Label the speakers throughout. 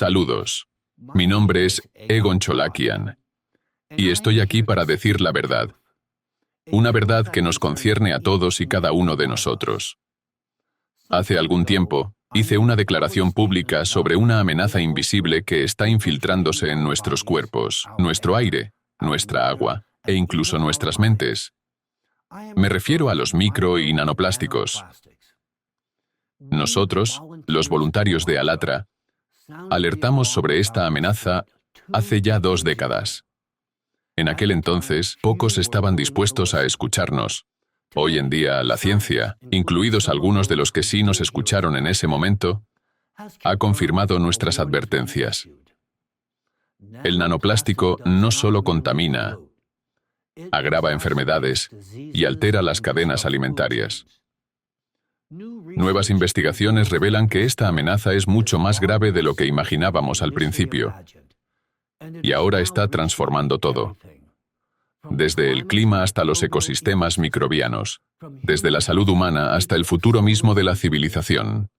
Speaker 1: Saludos. Mi nombre es Egon Cholakian y estoy aquí para decir la verdad. Una verdad que nos concierne a todos y cada uno de nosotros. Hace algún tiempo, hice una declaración pública sobre una amenaza invisible que está infiltrándose en nuestros cuerpos, nuestro aire, nuestra agua e incluso nuestras mentes. Me refiero a los micro y nanoplásticos. Nosotros, los voluntarios de ALLATRA, alertamos sobre esta amenaza hace ya 2 décadas. En aquel entonces, pocos estaban dispuestos a escucharnos. Hoy en día, la ciencia, incluidos algunos de los que sí nos escucharon en ese momento, ha confirmado nuestras advertencias. El nanoplástico no solo contamina, agrava enfermedades y altera las cadenas alimentarias. Nuevas investigaciones revelan que esta amenaza es mucho más grave de lo que imaginábamos al principio, y ahora está transformando todo. Desde el clima hasta los ecosistemas microbianos, desde la salud humana hasta el futuro mismo de la civilización.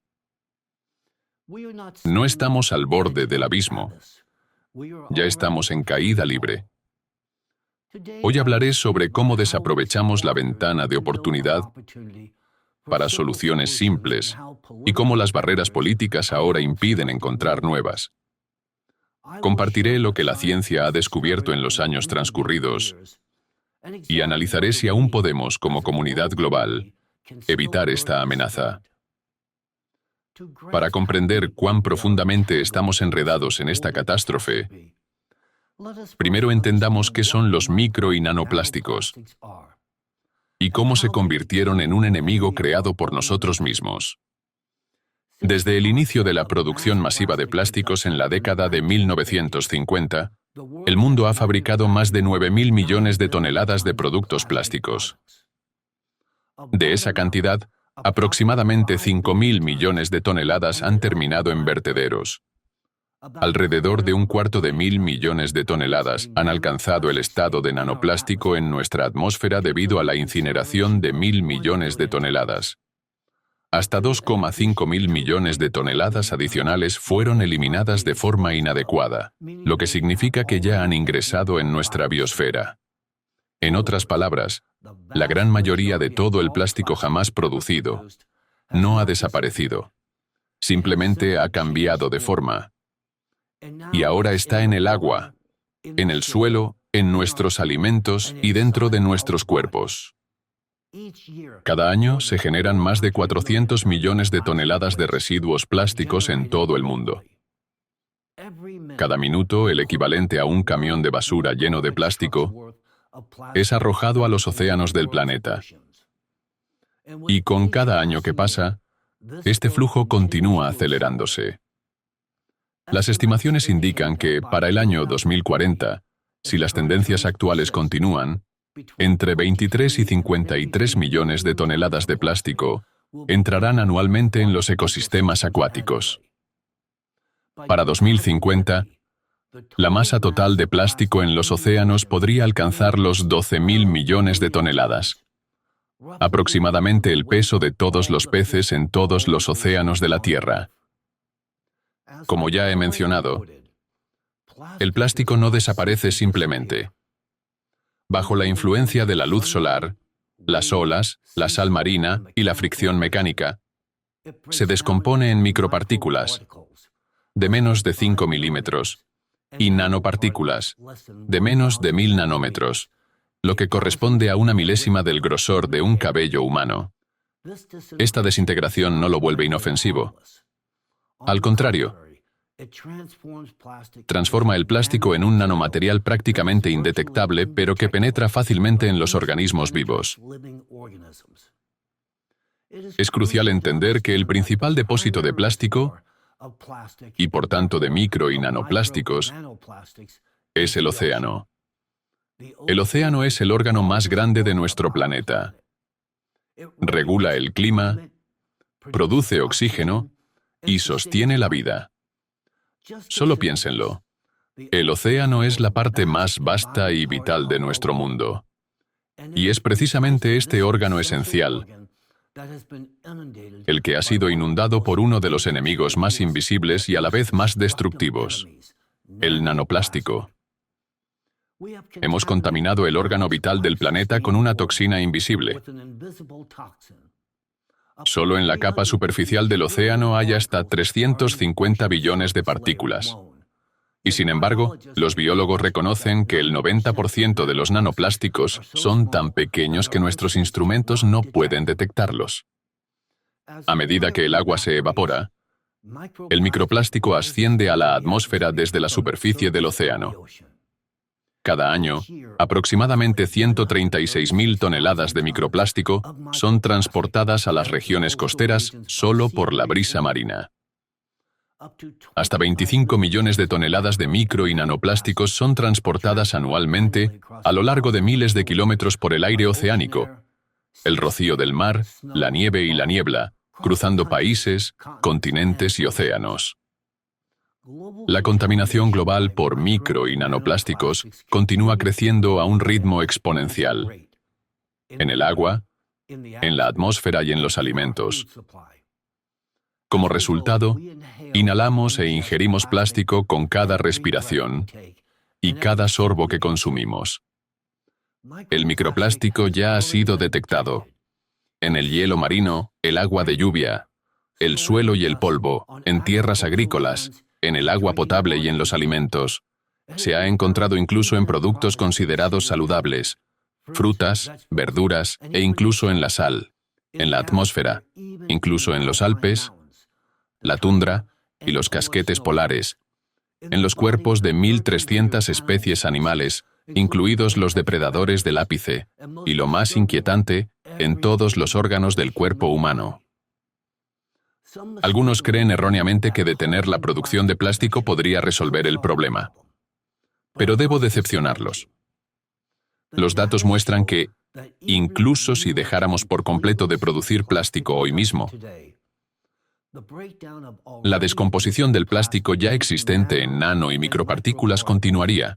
Speaker 1: No estamos al borde del abismo, ya estamos en caída libre. Hoy hablaré sobre cómo desaprovechamos la ventana de oportunidad para soluciones simples y cómo las barreras políticas ahora impiden encontrar nuevas. Compartiré lo que la ciencia ha descubierto en los años transcurridos y analizaré si aún podemos, como comunidad global, evitar esta amenaza. Para comprender cuán profundamente estamos enredados en esta catástrofe, primero entendamos qué son los micro y nanoplásticos y cómo se convirtieron en un enemigo creado por nosotros mismos. Desde el inicio de la producción masiva de plásticos en la década de 1950, el mundo ha fabricado más de 9.000 millones de toneladas de productos plásticos. De esa cantidad, aproximadamente 5.000 millones de toneladas han terminado en vertederos. Alrededor de 1/4 millones de toneladas han alcanzado el estado de nanoplástico en nuestra atmósfera debido a la incineración de 1.000 millones de toneladas. Hasta 2,5 mil millones de toneladas adicionales fueron eliminadas de forma inadecuada, lo que significa que ya han ingresado en nuestra biosfera. En otras palabras, la gran mayoría de todo el plástico jamás producido no ha desaparecido, simplemente ha cambiado de forma. Y ahora está en el agua, en el suelo, en nuestros alimentos y dentro de nuestros cuerpos. Cada año se generan más de 400 millones de toneladas de residuos plásticos en todo el mundo. Cada minuto, el equivalente a un camión de basura lleno de plástico es arrojado a los océanos del planeta. Y con cada año que pasa, este flujo continúa acelerándose. Las estimaciones indican que, para el año 2040, si las tendencias actuales continúan, entre 23 y 53 millones de toneladas de plástico entrarán anualmente en los ecosistemas acuáticos. Para 2050, la masa total de plástico en los océanos podría alcanzar los 12.000 millones de toneladas, aproximadamente el peso de todos los peces en todos los océanos de la Tierra. Como ya he mencionado, el plástico no desaparece simplemente. Bajo la influencia de la luz solar, las olas, la sal marina y la fricción mecánica, se descompone en micropartículas de menos de 5 milímetros y nanopartículas de menos de 1.000 nanómetros, lo que corresponde a una milésima del grosor de un cabello humano. Esta desintegración no lo vuelve inofensivo. Al contrario, transforma el plástico en un nanomaterial prácticamente indetectable, pero que penetra fácilmente en los organismos vivos. Es crucial entender que el principal depósito de plástico, y por tanto de micro y nanoplásticos, es el océano. El océano es el órgano más grande de nuestro planeta. Regula el clima, produce oxígeno y sostiene la vida. Solo piénsenlo. El océano es la parte más vasta y vital de nuestro mundo. Y es precisamente este órgano esencial el que ha sido inundado por uno de los enemigos más invisibles y a la vez más destructivos, el nanoplástico. Hemos contaminado el órgano vital del planeta con una toxina invisible. Solo en la capa superficial del océano hay hasta 350 billones de partículas. Y sin embargo, los biólogos reconocen que el 90% de los nanoplásticos son tan pequeños que nuestros instrumentos no pueden detectarlos. A medida que el agua se evapora, el microplástico asciende a la atmósfera desde la superficie del océano. Cada año, aproximadamente 136.000 toneladas de microplástico son transportadas a las regiones costeras solo por la brisa marina. Hasta 25 millones de toneladas de micro y nanoplásticos son transportadas anualmente a lo largo de miles de kilómetros por el aire oceánico, el rocío del mar, la nieve y la niebla, cruzando países, continentes y océanos. La contaminación global por micro y nanoplásticos continúa creciendo a un ritmo exponencial. En el agua, en la atmósfera y en los alimentos. Como resultado, inhalamos e ingerimos plástico con cada respiración y cada sorbo que consumimos. El microplástico ya ha sido detectado en el hielo marino, el agua de lluvia, el suelo y el polvo, en tierras agrícolas, en el agua potable y en los alimentos. Se ha encontrado incluso en productos considerados saludables, frutas, verduras e incluso en la sal, en la atmósfera, incluso en los Alpes, la tundra y los casquetes polares, en los cuerpos de 1.300 especies animales, incluidos los depredadores del ápice, y lo más inquietante, en todos los órganos del cuerpo humano. Algunos creen erróneamente que detener la producción de plástico podría resolver el problema. Pero debo decepcionarlos. Los datos muestran que, incluso si dejáramos por completo de producir plástico hoy mismo, la descomposición del plástico ya existente en nano y micropartículas continuaría.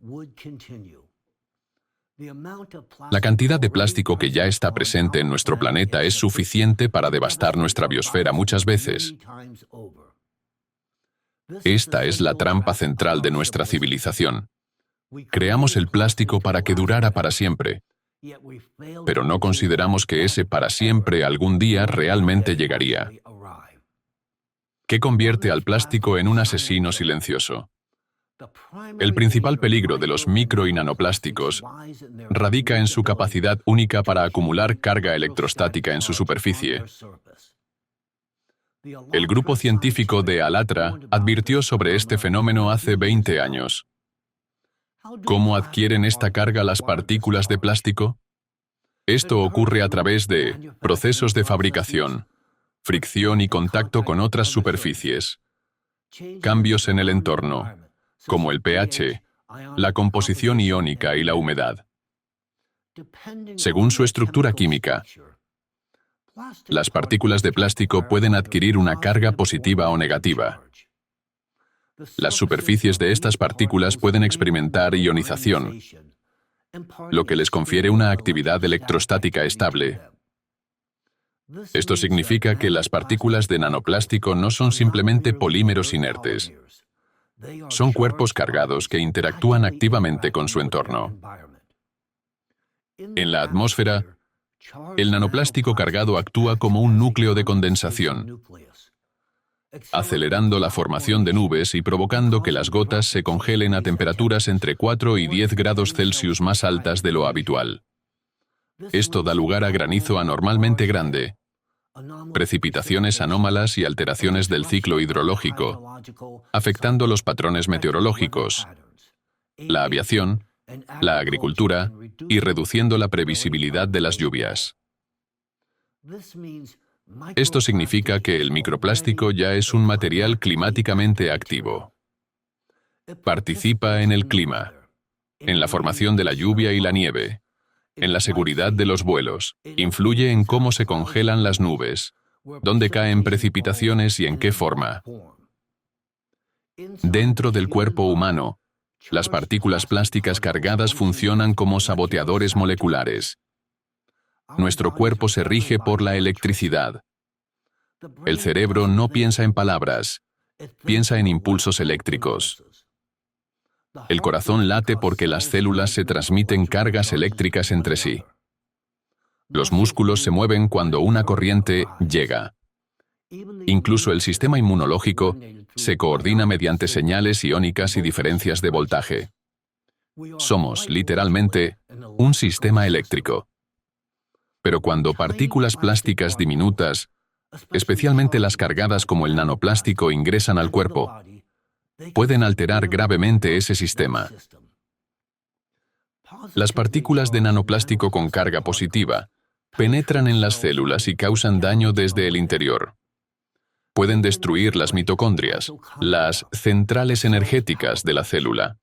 Speaker 1: La cantidad de plástico que ya está presente en nuestro planeta es suficiente para devastar nuestra biosfera muchas veces. Esta es la trampa central de nuestra civilización. Creamos el plástico para que durara para siempre, pero no consideramos que ese para siempre algún día realmente llegaría. ¿Qué convierte al plástico en un asesino silencioso? El principal peligro de los micro y nanoplásticos radica en su capacidad única para acumular carga electrostática en su superficie. El grupo científico de ALLATRA advirtió sobre este fenómeno hace 20 años. ¿Cómo adquieren esta carga las partículas de plástico? Esto ocurre a través de procesos de fabricación, fricción y contacto con otras superficies, cambios en el entorno, como el pH, la composición iónica y la humedad. Según su estructura química, las partículas de plástico pueden adquirir una carga positiva o negativa. Las superficies de estas partículas pueden experimentar ionización, lo que les confiere una actividad electrostática estable. Esto significa que las partículas de nanoplástico no son simplemente polímeros inertes. Son cuerpos cargados que interactúan activamente con su entorno. En la atmósfera, el nanoplástico cargado actúa como un núcleo de condensación, acelerando la formación de nubes y provocando que las gotas se congelen a temperaturas entre 4 y 10 grados Celsius más altas de lo habitual. Esto da lugar a granizo anormalmente grande, precipitaciones anómalas y alteraciones del ciclo hidrológico, afectando los patrones meteorológicos, la aviación, la agricultura y reduciendo la previsibilidad de las lluvias. Esto significa que el microplástico ya es un material climáticamente activo. Participa en el clima, en la formación de la lluvia y la nieve, en la seguridad de los vuelos, influye en cómo se congelan las nubes, dónde caen precipitaciones y en qué forma. Dentro del cuerpo humano, las partículas plásticas cargadas funcionan como saboteadores moleculares. Nuestro cuerpo se rige por la electricidad. El cerebro no piensa en palabras, piensa en impulsos eléctricos. El corazón late porque las células se transmiten cargas eléctricas entre sí. Los músculos se mueven cuando una corriente llega. Incluso el sistema inmunológico se coordina mediante señales iónicas y diferencias de voltaje. Somos, literalmente, un sistema eléctrico. Pero cuando partículas plásticas diminutas, especialmente las cargadas como el nanoplástico, ingresan al cuerpo, pueden alterar gravemente ese sistema. Las partículas de nanoplástico con carga positiva penetran en las células y causan daño desde el interior. Pueden destruir las mitocondrias, las centrales energéticas de la célula,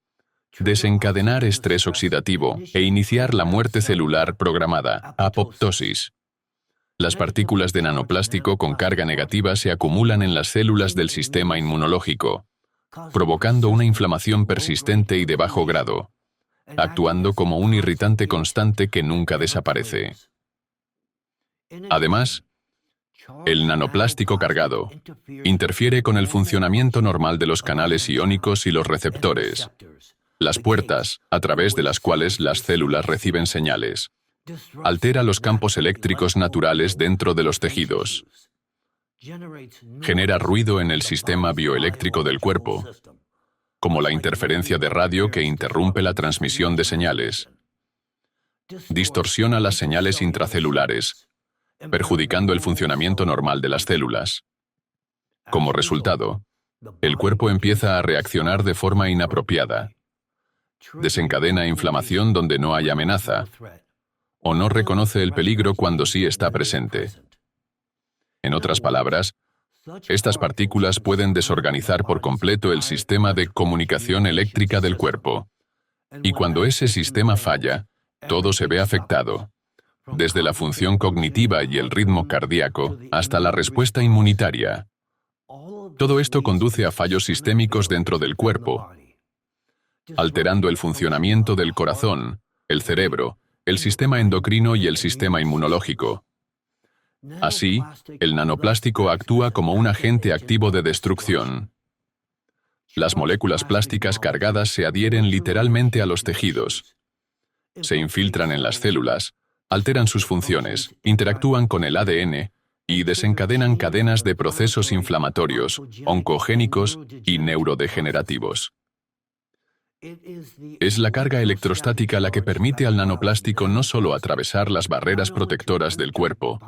Speaker 1: desencadenar estrés oxidativo e iniciar la muerte celular programada, apoptosis. Las partículas de nanoplástico con carga negativa se acumulan en las células del sistema inmunológico, provocando una inflamación persistente y de bajo grado, actuando como un irritante constante que nunca desaparece. Además, el nanoplástico cargado interfiere con el funcionamiento normal de los canales iónicos y los receptores, las puertas a través de las cuales las células reciben señales. Altera los campos eléctricos naturales dentro de los tejidos. Genera ruido en el sistema bioeléctrico del cuerpo, como la interferencia de radio que interrumpe la transmisión de señales. Distorsiona las señales intracelulares, perjudicando el funcionamiento normal de las células. Como resultado, el cuerpo empieza a reaccionar de forma inapropiada. Desencadena inflamación donde no hay amenaza, o no reconoce el peligro cuando sí está presente. En otras palabras, estas partículas pueden desorganizar por completo el sistema de comunicación eléctrica del cuerpo. Y cuando ese sistema falla, todo se ve afectado, desde la función cognitiva y el ritmo cardíaco hasta la respuesta inmunitaria. Todo esto conduce a fallos sistémicos dentro del cuerpo, alterando el funcionamiento del corazón, el cerebro, el sistema endocrino y el sistema inmunológico. Así, el nanoplástico actúa como un agente activo de destrucción. Las moléculas plásticas cargadas se adhieren literalmente a los tejidos. Se infiltran en las células, alteran sus funciones, interactúan con el ADN y desencadenan cadenas de procesos inflamatorios, oncogénicos y neurodegenerativos. Es la carga electrostática la que permite al nanoplástico no solo atravesar las barreras protectoras del cuerpo,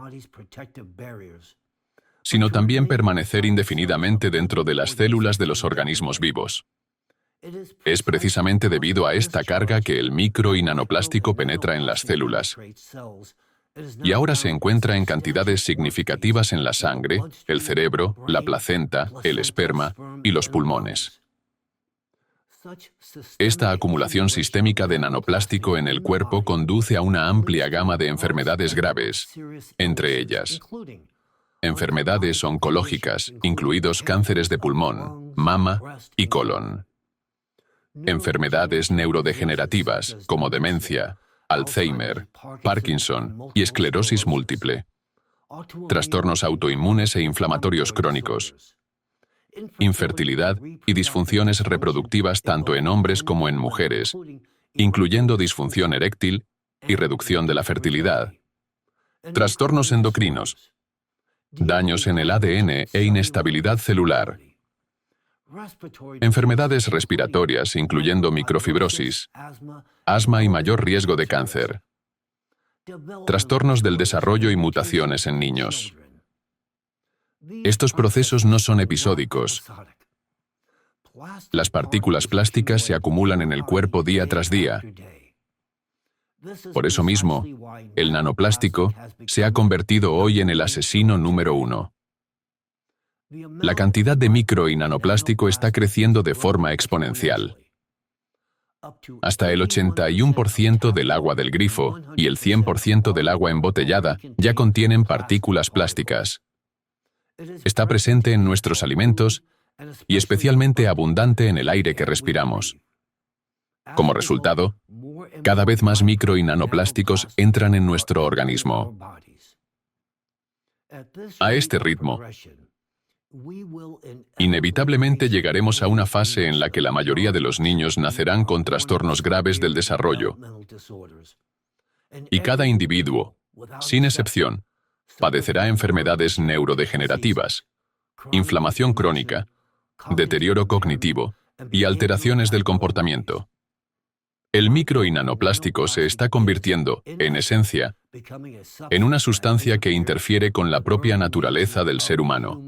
Speaker 1: sino también permanecer indefinidamente dentro de las células de los organismos vivos. Es precisamente debido a esta carga que el micro y nanoplástico penetra en las células, y ahora se encuentra en cantidades significativas en la sangre, el cerebro, la placenta, el esperma y los pulmones. Esta acumulación sistémica de nanoplástico en el cuerpo conduce a una amplia gama de enfermedades graves, entre ellas enfermedades oncológicas, incluidos cánceres de pulmón, mama y colon. Enfermedades neurodegenerativas, como demencia, Alzheimer, Parkinson y esclerosis múltiple. Trastornos autoinmunes e inflamatorios crónicos. Infertilidad y disfunciones reproductivas tanto en hombres como en mujeres, incluyendo disfunción eréctil y reducción de la fertilidad. Trastornos endocrinos, daños en el ADN e inestabilidad celular. Enfermedades respiratorias, incluyendo microfibrosis, asma y mayor riesgo de cáncer. Trastornos del desarrollo y mutaciones en niños. Estos procesos no son episódicos. Las partículas plásticas se acumulan en el cuerpo día tras día. Por eso mismo, el nanoplástico se ha convertido hoy en el asesino número 1. La cantidad de micro y nanoplástico está creciendo de forma exponencial. Hasta el 81% del agua del grifo y el 100% del agua embotellada ya contienen partículas plásticas. Está presente en nuestros alimentos y especialmente abundante en el aire que respiramos. Como resultado, Cada vez más micro y nanoplásticos entran en nuestro organismo. A este ritmo, inevitablemente llegaremos a una fase en la que la mayoría de los niños nacerán con trastornos graves del desarrollo. Y cada individuo, sin excepción, padecerá enfermedades neurodegenerativas, inflamación crónica, deterioro cognitivo y alteraciones del comportamiento. El micro y nanoplástico se está convirtiendo, en esencia, en una sustancia que interfiere con la propia naturaleza del ser humano.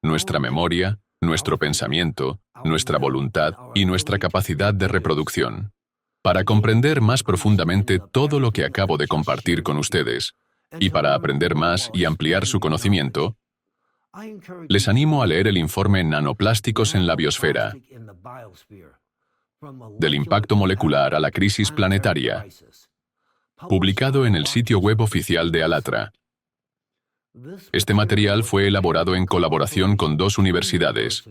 Speaker 1: Nuestra memoria, nuestro pensamiento, nuestra voluntad y nuestra capacidad de reproducción. Para comprender más profundamente todo lo que acabo de compartir con ustedes, y para aprender más y ampliar su conocimiento, les animo a leer el informe Nanoplásticos en la biosfera, del impacto molecular a la crisis planetaria, publicado en el sitio web oficial de ALLATRA. Este material fue elaborado en colaboración con dos universidades,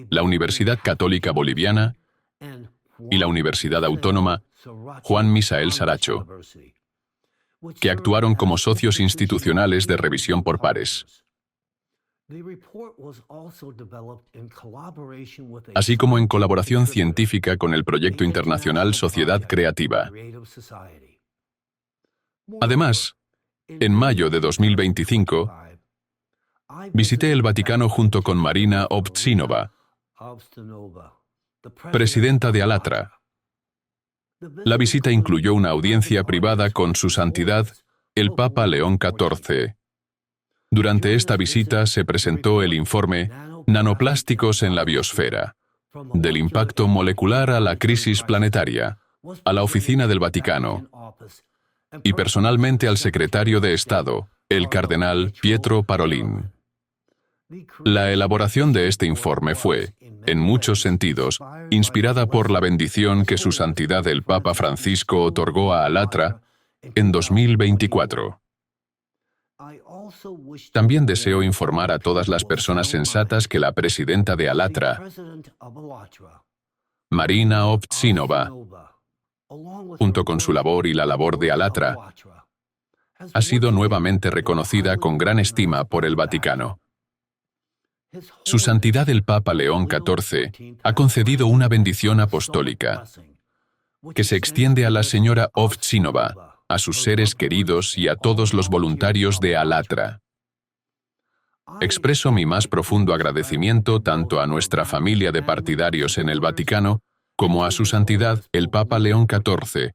Speaker 1: la Universidad Católica Boliviana y la Universidad Autónoma Juan Misael Saracho, que actuaron como socios institucionales de revisión por pares, así como en colaboración científica con el proyecto internacional Sociedad Creativa. Además, en mayo de 2025, visité el Vaticano junto con Marina Ovtchinova, presidenta de ALLATRA. La visita incluyó una audiencia privada con Su Santidad, el Papa León XIV. Durante esta visita se presentó el informe Nanoplásticos en la biosfera, del impacto molecular a la crisis planetaria, a la oficina del Vaticano, y personalmente al secretario de Estado, el cardenal Pietro Parolin. La elaboración de este informe fue, en muchos sentidos, inspirada por la bendición que Su Santidad el Papa Francisco otorgó a ALLATRA en 2024. También deseo informar a todas las personas sensatas que la presidenta de ALLATRA, Marina Ovtchinova, junto con su labor y la labor de ALLATRA, ha sido nuevamente reconocida con gran estima por el Vaticano. Su Santidad el Papa León XIV ha concedido una bendición apostólica que se extiende a la señora Ovtchinova, a sus seres queridos y a todos los voluntarios de ALLATRA. Expreso mi más profundo agradecimiento tanto a nuestra familia de partidarios en el Vaticano como a Su Santidad el Papa León XIV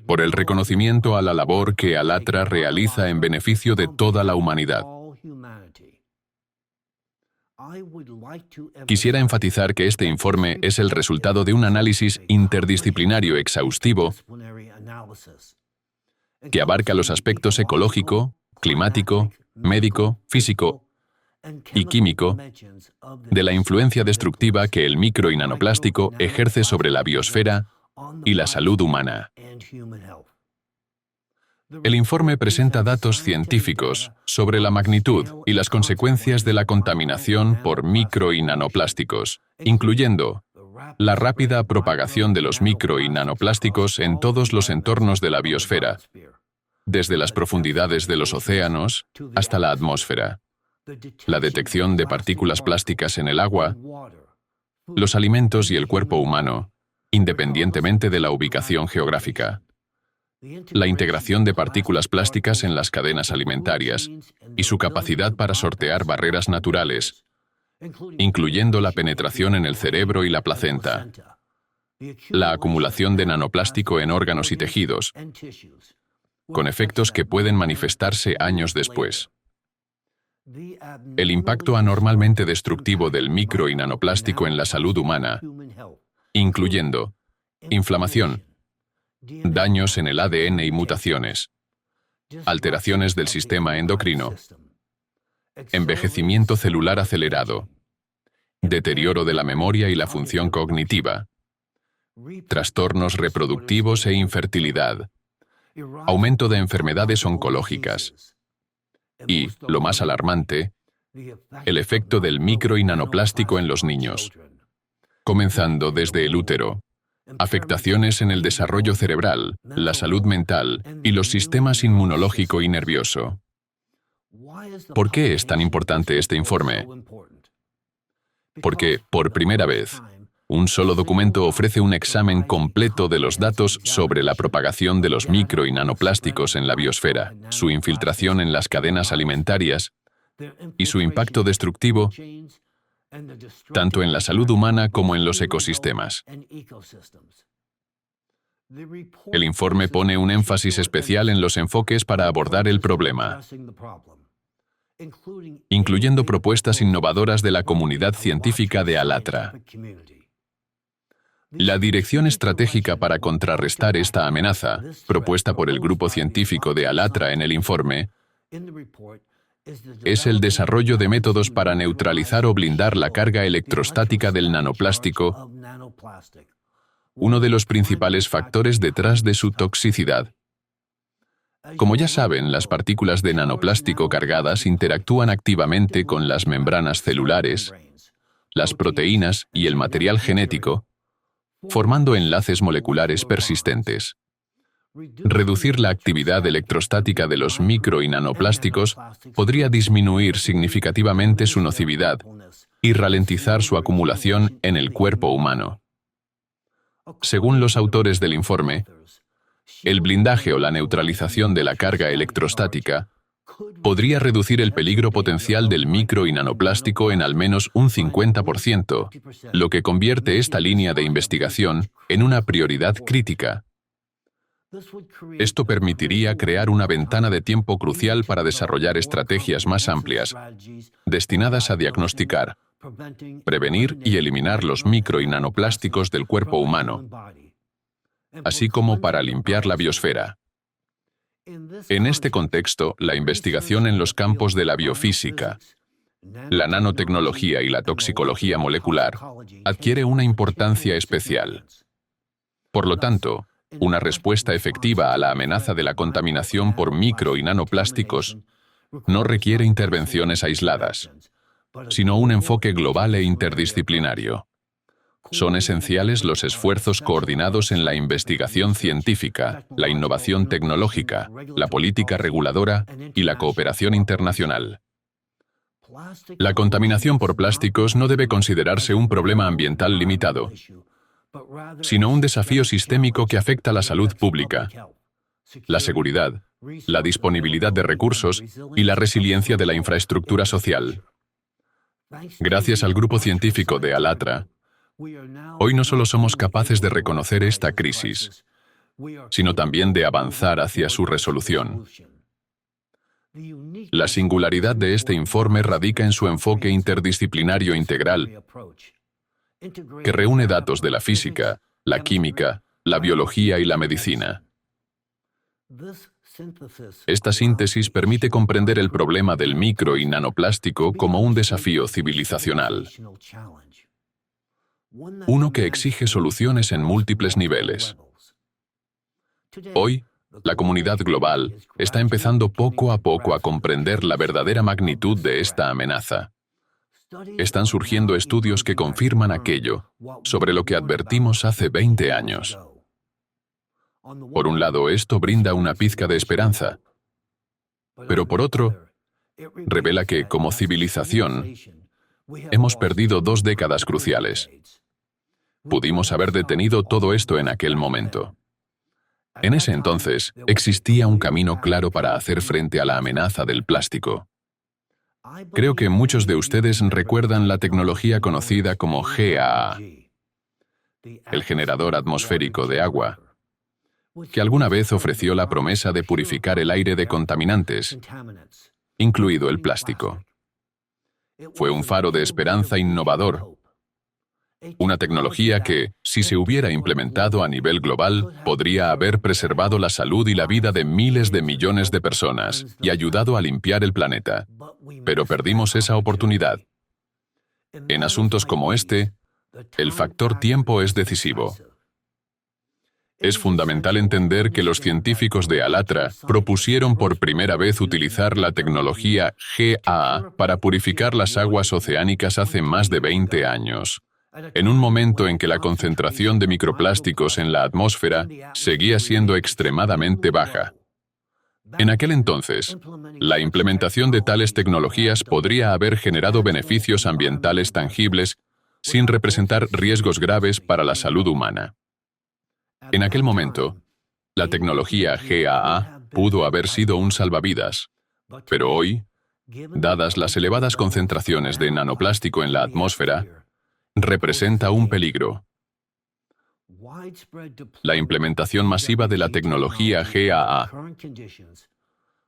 Speaker 1: por el reconocimiento a la labor que ALLATRA realiza en beneficio de toda la humanidad. Quisiera enfatizar que este informe es el resultado de un análisis interdisciplinario exhaustivo que abarca los aspectos ecológico, climático, médico, físico y químico de la influencia destructiva que el micro y nanoplástico ejerce sobre la biosfera y la salud humana. El informe presenta datos científicos sobre la magnitud y las consecuencias de la contaminación por micro y nanoplásticos, incluyendo la rápida propagación de los micro y nanoplásticos en todos los entornos de la biosfera, desde las profundidades de los océanos hasta la atmósfera, la detección de partículas plásticas en el agua, los alimentos y el cuerpo humano, independientemente de la ubicación geográfica, la integración de partículas plásticas en las cadenas alimentarias y su capacidad para sortear barreras naturales, incluyendo la penetración en el cerebro y la placenta, la acumulación de nanoplástico en órganos y tejidos, con efectos que pueden manifestarse años después. El impacto anormalmente destructivo del micro y nanoplástico en la salud humana, incluyendo inflamación, daños en el ADN y mutaciones, alteraciones del sistema endocrino, envejecimiento celular acelerado, deterioro de la memoria y la función cognitiva, trastornos reproductivos e infertilidad, aumento de enfermedades oncológicas y, lo más alarmante, el efecto del micro y nanoplástico en los niños, comenzando desde el útero, afectaciones en el desarrollo cerebral, la salud mental y los sistemas inmunológico y nervioso. ¿Por qué es tan importante este informe? Porque, por primera vez, un solo documento ofrece un examen completo de los datos sobre la propagación de los micro y nanoplásticos en la biosfera, su infiltración en las cadenas alimentarias y su impacto destructivo tanto en la salud humana como en los ecosistemas. El informe pone un énfasis especial en los enfoques para abordar el problema, incluyendo propuestas innovadoras de la comunidad científica de ALLATRA. La dirección estratégica para contrarrestar esta amenaza, propuesta por el grupo científico de ALLATRA en el informe, es el desarrollo de métodos para neutralizar o blindar la carga electrostática del nanoplástico, uno de los principales factores detrás de su toxicidad. Como ya saben, las partículas de nanoplástico cargadas interactúan activamente con las membranas celulares, las proteínas y el material genético, formando enlaces moleculares persistentes. Reducir la actividad electrostática de los micro y nanoplásticos podría disminuir significativamente su nocividad y ralentizar su acumulación en el cuerpo humano. Según los autores del informe, el blindaje o la neutralización de la carga electrostática podría reducir el peligro potencial del micro y nanoplástico en al menos un 50%, lo que convierte esta línea de investigación en una prioridad crítica. Esto permitiría crear una ventana de tiempo crucial para desarrollar estrategias más amplias, destinadas a diagnosticar, prevenir y eliminar los micro y nanoplásticos del cuerpo humano, así como para limpiar la biosfera. En este contexto, la investigación en los campos de la biofísica, la nanotecnología y la toxicología molecular adquiere una importancia especial. Por lo tanto, una respuesta efectiva a la amenaza de la contaminación por micro y nanoplásticos no requiere intervenciones aisladas, sino un enfoque global e interdisciplinario. Son esenciales los esfuerzos coordinados en la investigación científica, la innovación tecnológica, la política reguladora y la cooperación internacional. La contaminación por plásticos no debe considerarse un problema ambiental limitado, sino un desafío sistémico que afecta la salud pública, la seguridad, la disponibilidad de recursos y la resiliencia de la infraestructura social. Gracias al grupo científico de ALLATRA, hoy no solo somos capaces de reconocer esta crisis, sino también de avanzar hacia su resolución. La singularidad de este informe radica en su enfoque interdisciplinario integral, que reúne datos de la física, la química, la biología y la medicina. Esta síntesis permite comprender el problema del micro y nanoplástico como un desafío civilizacional, uno que exige soluciones en múltiples niveles. Hoy, la comunidad global está empezando poco a poco a comprender la verdadera magnitud de esta amenaza. Están surgiendo estudios que confirman aquello sobre lo que advertimos hace 20 años. Por un lado, esto brinda una pizca de esperanza, pero por otro, revela que, como civilización, hemos perdido 2 décadas cruciales. Pudimos haber detenido todo esto en aquel momento. En ese entonces, existía un camino claro para hacer frente a la amenaza del plástico. Creo que muchos de ustedes recuerdan la tecnología conocida como GAA, el generador atmosférico de agua, que alguna vez ofreció la promesa de purificar el aire de contaminantes, incluido el plástico. Fue un faro de esperanza innovador, una tecnología que, si se hubiera implementado a nivel global, podría haber preservado la salud y la vida de miles de millones de personas y ayudado a limpiar el planeta. Pero perdimos esa oportunidad. En asuntos como este, el factor tiempo es decisivo. Es fundamental entender que los científicos de ALLATRA propusieron por primera vez utilizar la tecnología GAA para purificar las aguas oceánicas hace más de 20 años. en un momento en que la concentración de microplásticos en la atmósfera seguía siendo extremadamente baja. En aquel entonces, la implementación de tales tecnologías podría haber generado beneficios ambientales tangibles sin representar riesgos graves para la salud humana. En aquel momento, la tecnología GAA pudo haber sido un salvavidas, pero hoy, dadas las elevadas concentraciones de nanoplástico en la atmósfera, representa un peligro. La implementación masiva de la tecnología GAA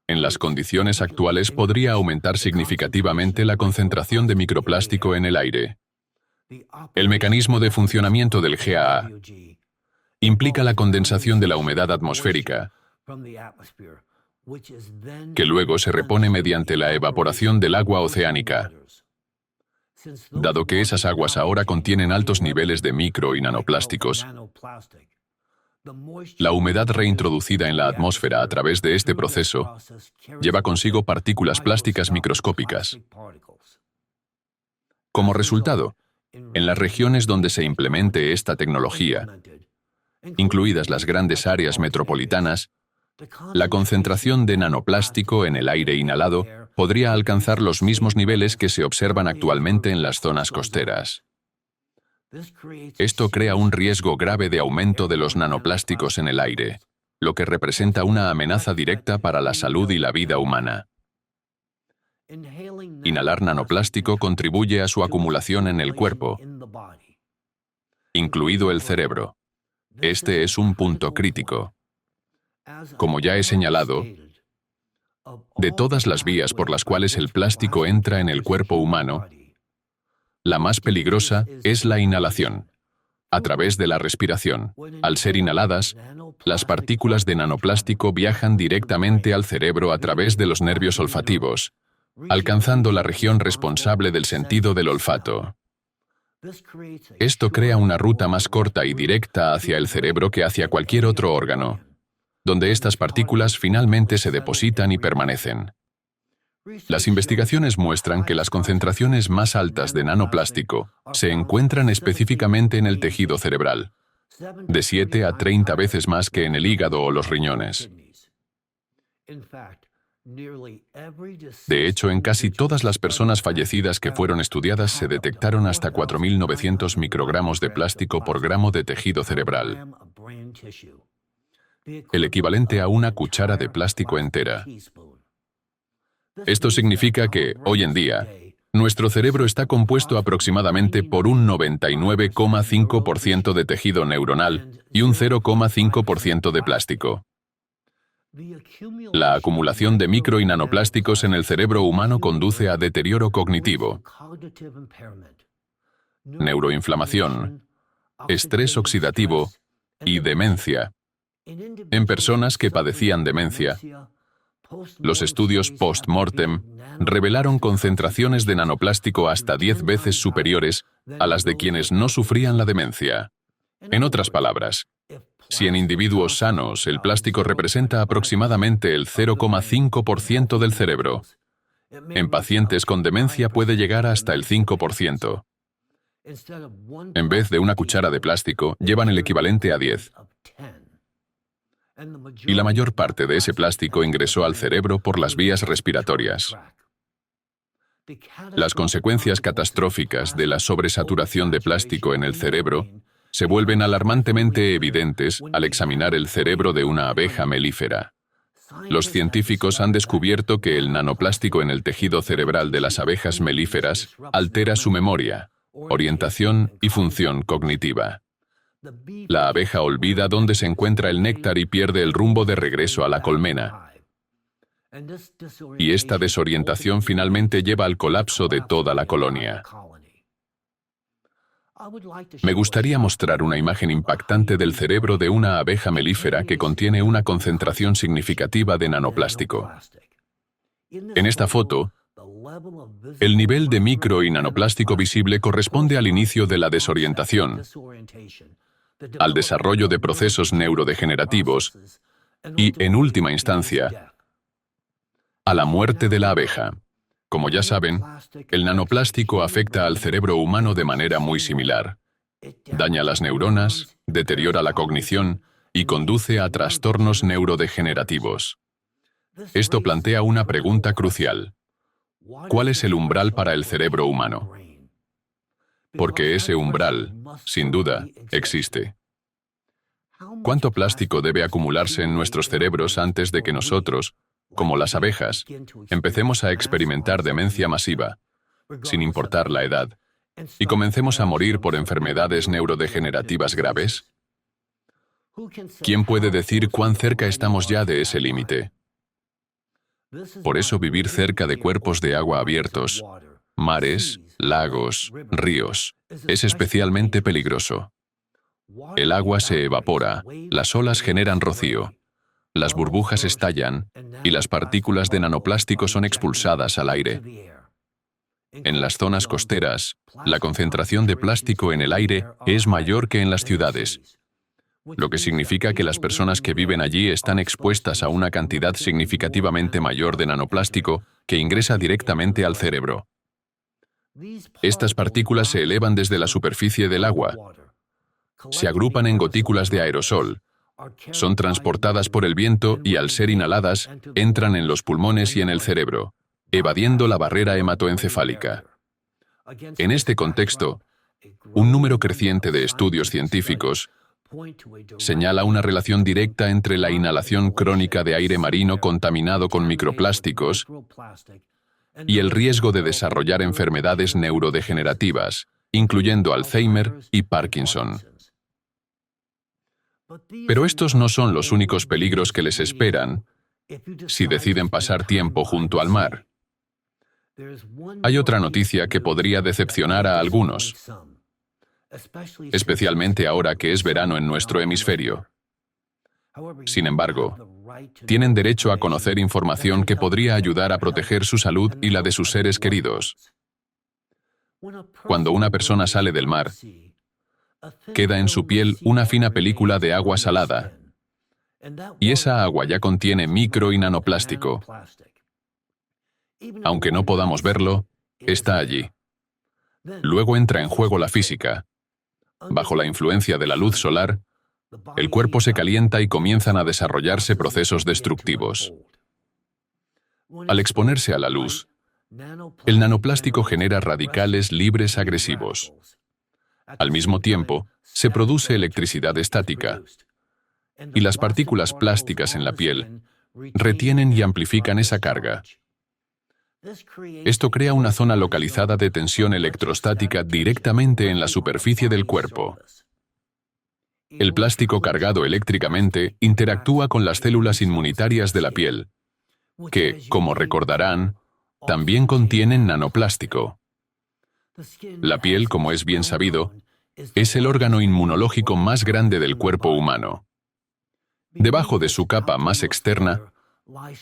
Speaker 1: en las condiciones actuales podría aumentar significativamente la concentración de microplástico en el aire. El mecanismo de funcionamiento del GAA implica la condensación de la humedad atmosférica, que luego se repone mediante la evaporación del agua oceánica. Dado que esas aguas ahora contienen altos niveles de micro y nanoplásticos, la humedad reintroducida en la atmósfera a través de este proceso lleva consigo partículas plásticas microscópicas. Como resultado, en las regiones donde se implemente esta tecnología, incluidas las grandes áreas metropolitanas, la concentración de nanoplástico en el aire inhalado podría alcanzar los mismos niveles que se observan actualmente en las zonas costeras. Esto crea un riesgo grave de aumento de los nanoplásticos en el aire, lo que representa una amenaza directa para la salud y la vida humana. Inhalar nanoplástico contribuye a su acumulación en el cuerpo, incluido el cerebro. Este es un punto crítico. Como ya he señalado, de todas las vías por las cuales el plástico entra en el cuerpo humano, la más peligrosa es la inhalación, a través de la respiración. Al ser inhaladas, las partículas de nanoplástico viajan directamente al cerebro a través de los nervios olfativos, alcanzando la región responsable del sentido del olfato. Esto crea una ruta más corta y directa hacia el cerebro que hacia cualquier otro órgano, donde estas partículas finalmente se depositan y permanecen. Las investigaciones muestran que las concentraciones más altas de nanoplástico se encuentran específicamente en el tejido cerebral, de 7 a 30 veces más que en el hígado o los riñones. De hecho, en casi todas las personas fallecidas que fueron estudiadas se detectaron hasta 4.900 microgramos de plástico por gramo de tejido cerebral, el equivalente a una cuchara de plástico entera. Esto significa que, hoy en día, nuestro cerebro está compuesto aproximadamente por un 99,5% de tejido neuronal y un 0,5% de plástico. La acumulación de micro y nanoplásticos en el cerebro humano conduce a deterioro cognitivo, neuroinflamación, estrés oxidativo y demencia. En personas que padecían demencia, los estudios post-mortem revelaron concentraciones de nanoplástico hasta 10 veces superiores a las de quienes no sufrían la demencia. En otras palabras, si en individuos sanos el plástico representa aproximadamente el 0,5% del cerebro, en pacientes con demencia puede llegar hasta el 5%. En vez de una cuchara de plástico, llevan el equivalente a 10. Y la mayor parte de ese plástico ingresó al cerebro por las vías respiratorias. Las consecuencias catastróficas de la sobresaturación de plástico en el cerebro se vuelven alarmantemente evidentes al examinar el cerebro de una abeja melífera. Los científicos han descubierto que el nanoplástico en el tejido cerebral de las abejas melíferas altera su memoria, orientación y función cognitiva. La abeja olvida dónde se encuentra el néctar y pierde el rumbo de regreso a la colmena. Y esta desorientación finalmente lleva al colapso de toda la colonia. Me gustaría mostrar una imagen impactante del cerebro de una abeja melífera que contiene una concentración significativa de nanoplástico. En esta foto, el nivel de micro y nanoplástico visible corresponde al inicio de la desorientación, al desarrollo de procesos neurodegenerativos y, en última instancia, a la muerte de la abeja. Como ya saben, el nanoplástico afecta al cerebro humano de manera muy similar. Daña las neuronas, deteriora la cognición y conduce a trastornos neurodegenerativos. Esto plantea una pregunta crucial. ¿Cuál es el umbral para el cerebro humano? Porque ese umbral, sin duda, existe. ¿Cuánto plástico debe acumularse en nuestros cerebros antes de que nosotros, como las abejas, empecemos a experimentar demencia masiva, sin importar la edad, y comencemos a morir por enfermedades neurodegenerativas graves? ¿Quién puede decir cuán cerca estamos ya de ese límite? Por eso vivir cerca de cuerpos de agua abiertos, mares, lagos, ríos, es especialmente peligroso. El agua se evapora, las olas generan rocío, las burbujas estallan y las partículas de nanoplástico son expulsadas al aire. En las zonas costeras, la concentración de plástico en el aire es mayor que en las ciudades, lo que significa que las personas que viven allí están expuestas a una cantidad significativamente mayor de nanoplástico que ingresa directamente al cerebro. Estas partículas se elevan desde la superficie del agua, se agrupan en gotículas de aerosol, son transportadas por el viento y al ser inhaladas, entran en los pulmones y en el cerebro, evadiendo la barrera hematoencefálica. En este contexto, un número creciente de estudios científicos señala una relación directa entre la inhalación crónica de aire marino contaminado con microplásticos y el riesgo de desarrollar enfermedades neurodegenerativas, incluyendo Alzheimer y Parkinson. Pero estos no son los únicos peligros que les esperan si deciden pasar tiempo junto al mar. Hay otra noticia que podría decepcionar a algunos, especialmente ahora que es verano en nuestro hemisferio. Sin embargo, tienen derecho a conocer información que podría ayudar a proteger su salud y la de sus seres queridos. Cuando una persona sale del mar, queda en su piel una fina película de agua salada, y esa agua ya contiene micro y nanoplástico. Aunque no podamos verlo, está allí. Luego entra en juego la física. Bajo la influencia de la luz solar, el cuerpo se calienta y comienzan a desarrollarse procesos destructivos. Al exponerse a la luz, el nanoplástico genera radicales libres agresivos. Al mismo tiempo, se produce electricidad estática, y las partículas plásticas en la piel retienen y amplifican esa carga. Esto crea una zona localizada de tensión electrostática directamente en la superficie del cuerpo. El plástico cargado eléctricamente interactúa con las células inmunitarias de la piel, que, como recordarán, también contienen nanoplástico. La piel, como es bien sabido, es el órgano inmunológico más grande del cuerpo humano. Debajo de su capa más externa,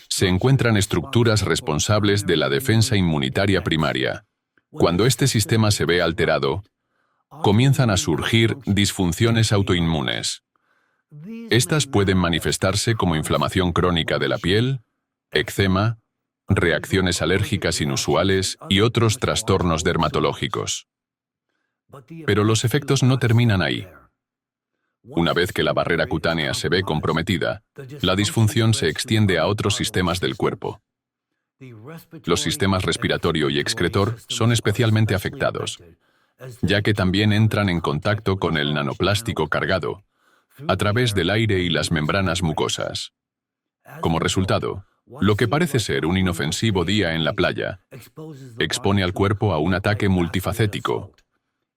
Speaker 1: se encuentran estructuras responsables de la defensa inmunitaria primaria. Cuando este sistema se ve alterado, comienzan a surgir disfunciones autoinmunes. Estas pueden manifestarse como inflamación crónica de la piel, eczema, reacciones alérgicas inusuales y otros trastornos dermatológicos. Pero los efectos no terminan ahí. Una vez que la barrera cutánea se ve comprometida, la disfunción se extiende a otros sistemas del cuerpo. Los sistemas respiratorio y excretor son especialmente afectados, ya que también entran en contacto con el nanoplástico cargado, a través del aire y las membranas mucosas. Como resultado, lo que parece ser un inofensivo día en la playa, expone al cuerpo a un ataque multifacético.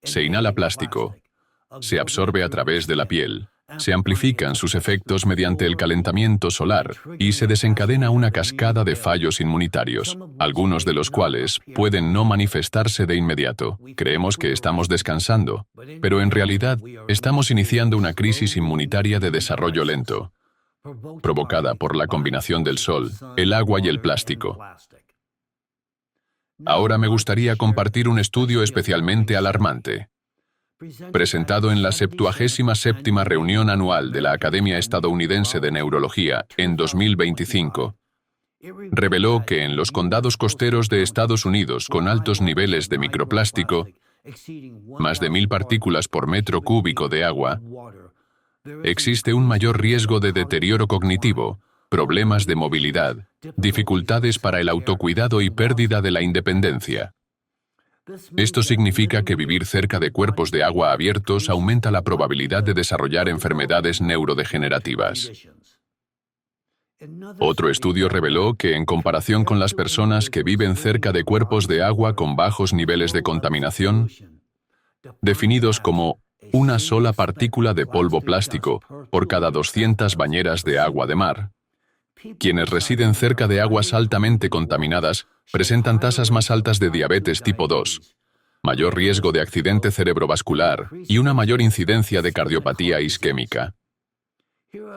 Speaker 1: Se inhala plástico, se absorbe a través de la piel, se amplifican sus efectos mediante el calentamiento solar y se desencadena una cascada de fallos inmunitarios, algunos de los cuales pueden no manifestarse de inmediato. Creemos que estamos descansando, pero en realidad estamos iniciando una crisis inmunitaria de desarrollo lento, provocada por la combinación del sol, el agua y el plástico. Ahora me gustaría compartir un estudio especialmente alarmante, presentado en la 77ª reunión anual de la Academia Estadounidense de Neurología en 2025, Reveló que en los condados costeros de Estados Unidos con altos niveles de microplástico, más de 1000 partículas por metro cúbico de agua, existe un mayor riesgo de deterioro cognitivo, problemas de movilidad, dificultades para el autocuidado y pérdida de la independencia. Esto significa que vivir cerca de cuerpos de agua abiertos aumenta la probabilidad de desarrollar enfermedades neurodegenerativas. Otro estudio reveló que, en comparación con las personas que viven cerca de cuerpos de agua con bajos niveles de contaminación, definidos como una sola partícula de polvo plástico por cada 200 bañeras de agua de mar, quienes residen cerca de aguas altamente contaminadas presentan tasas más altas de diabetes tipo 2, mayor riesgo de accidente cerebrovascular y una mayor incidencia de cardiopatía isquémica.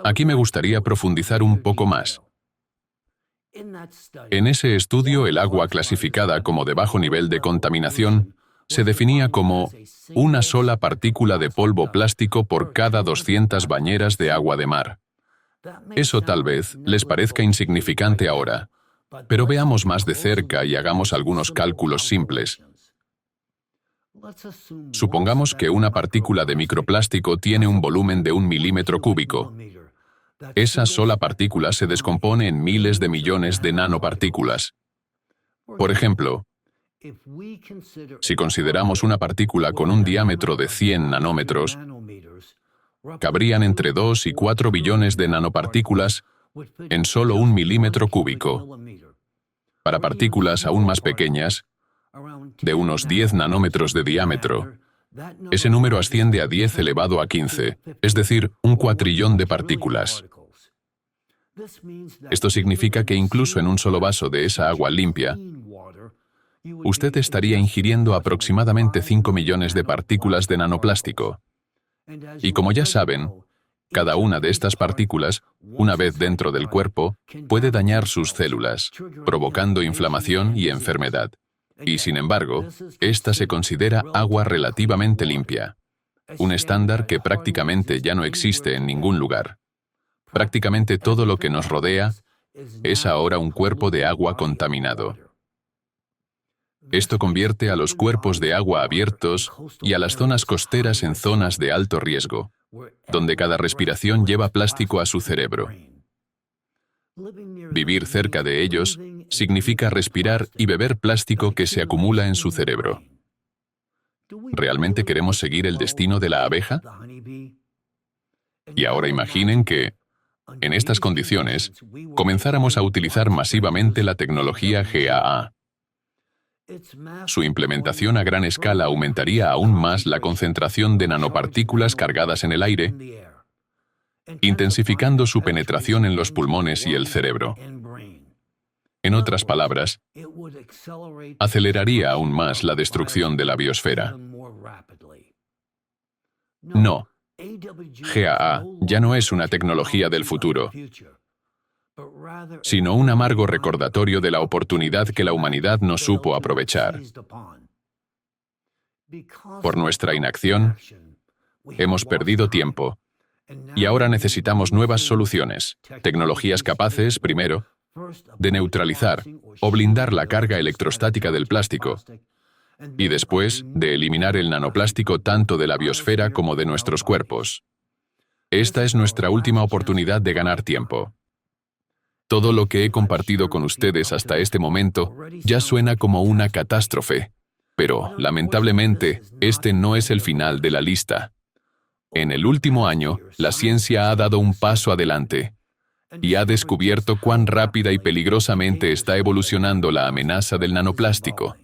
Speaker 1: Aquí me gustaría profundizar un poco más. En ese estudio, el agua clasificada como de bajo nivel de contaminación se definía como una sola partícula de polvo plástico por cada 200 bañeras de agua de mar. Eso tal vez les parezca insignificante ahora, pero veamos más de cerca y hagamos algunos cálculos simples. Supongamos que una partícula de microplástico tiene un volumen de 1 milímetro cúbico. Esa sola partícula se descompone en miles de millones de nanopartículas. Por ejemplo, si consideramos una partícula con un diámetro de 100 nanómetros, cabrían entre 2 y 4 billones de nanopartículas en solo 1 milímetro cúbico. Para partículas aún más pequeñas, de unos 10 nanómetros de diámetro, ese número asciende a 10 elevado a 15, es decir, un cuatrillón de partículas. Esto significa que incluso en un solo vaso de esa agua limpia, usted estaría ingiriendo aproximadamente 5 millones de partículas de nanoplástico. Y como ya saben, cada una de estas partículas, una vez dentro del cuerpo, puede dañar sus células, provocando inflamación y enfermedad. Y sin embargo, esta se considera agua relativamente limpia, un estándar que prácticamente ya no existe en ningún lugar. Prácticamente todo lo que nos rodea es ahora un cuerpo de agua contaminado. Esto convierte a los cuerpos de agua abiertos y a las zonas costeras en zonas de alto riesgo, donde cada respiración lleva plástico a su cerebro. Vivir cerca de ellos significa respirar y beber plástico que se acumula en su cerebro. ¿Realmente queremos seguir el destino de la abeja? Y ahora imaginen que, en estas condiciones, comenzáramos a utilizar masivamente la tecnología GAA. Su implementación a gran escala aumentaría aún más la concentración de nanopartículas cargadas en el aire, intensificando su penetración en los pulmones y el cerebro. En otras palabras, aceleraría aún más la destrucción de la biosfera. No, GAA ya no es una tecnología del futuro, sino un amargo recordatorio de la oportunidad que la humanidad no supo aprovechar. Por nuestra inacción, hemos perdido tiempo, y ahora necesitamos nuevas soluciones, tecnologías capaces, primero, de neutralizar o blindar la carga electrostática del plástico, y después, de eliminar el nanoplástico tanto de la biosfera como de nuestros cuerpos. Esta es nuestra última oportunidad de ganar tiempo. Todo lo que he compartido con ustedes hasta este momento ya suena como una catástrofe, pero, lamentablemente, este no es el final de la lista. En el último año, la ciencia ha dado un paso adelante y ha descubierto cuán rápida y peligrosamente está evolucionando la amenaza del nanoplástico.